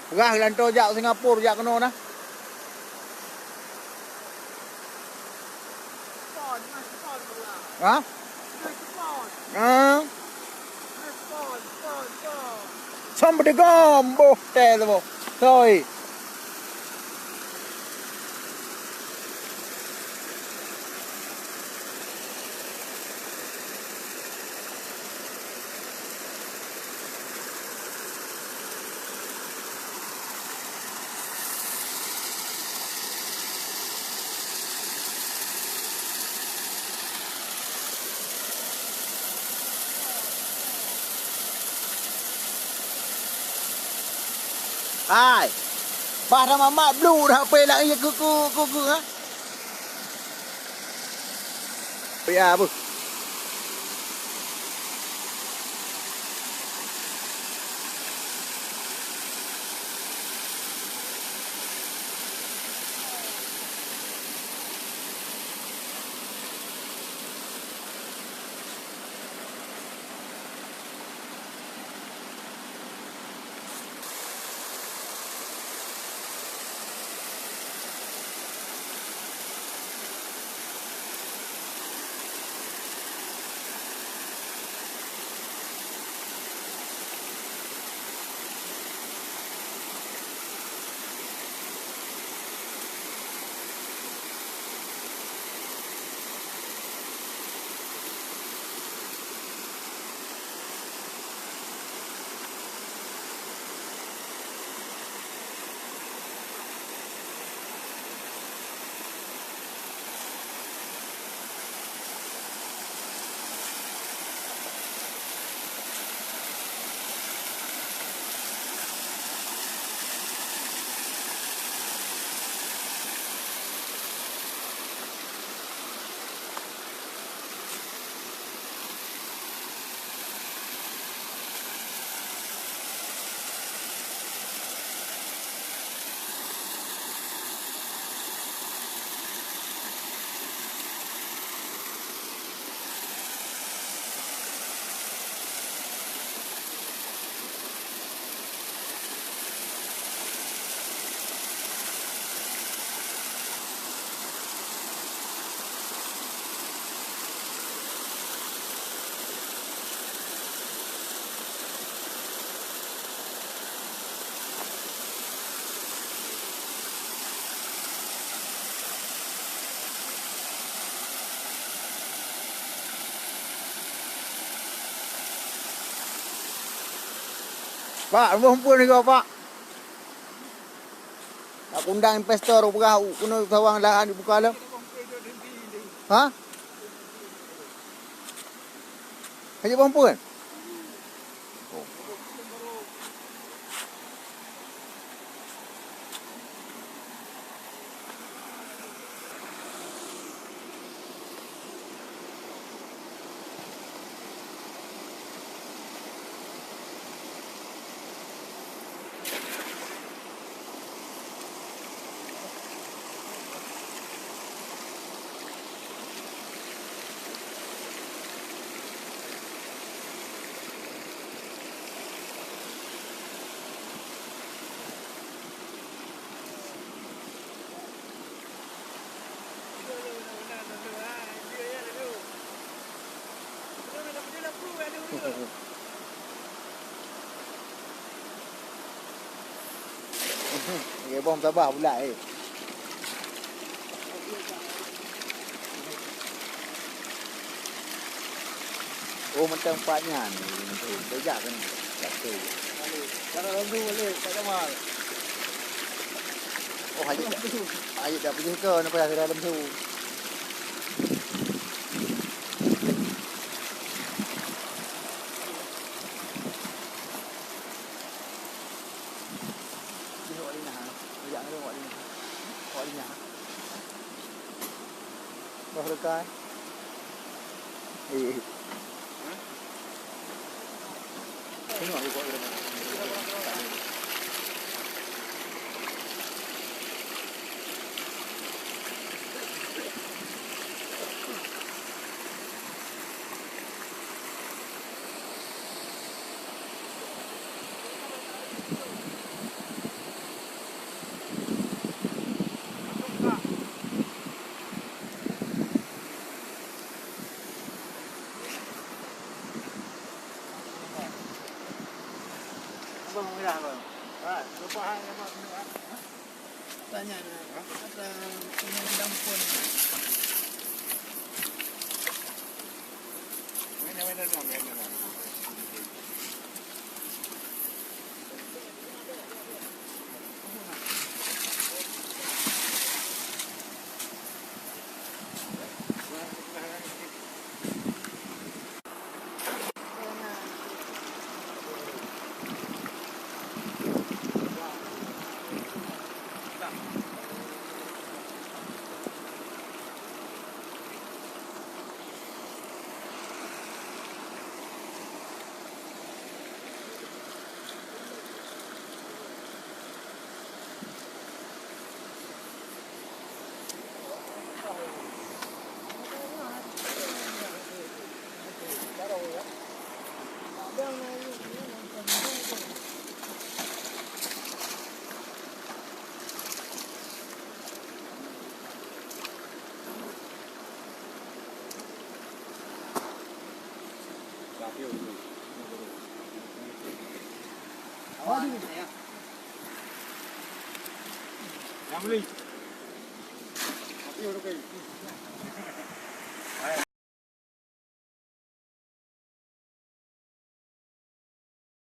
Perah lantar jak Singapura jak kena dah. Ha? Ha? Somebody gombo tè rồi. Thôi. Ai. Ba thằng mà blue dah pe lại ku ha. Ya bu. Pak, rumpun ni kau pak. Nak undang investor berah kena sawang lahan dibuka lah. Ha? Haji rumpun. Cái bom ta bảo lại. Ôมันเติมปลาหยานถูกได้ยากกันจับตัวแล้วเราดูเลยไปจะมาโอ้หายเดี๋ยวไปยิงเกินไปจะได้ลำทูBahkan, ini aku buat berapa? pengaruh. Ah, lupa hanya mak. Tanya ada undang pun. Mana dah. Yang beli. Tapi orang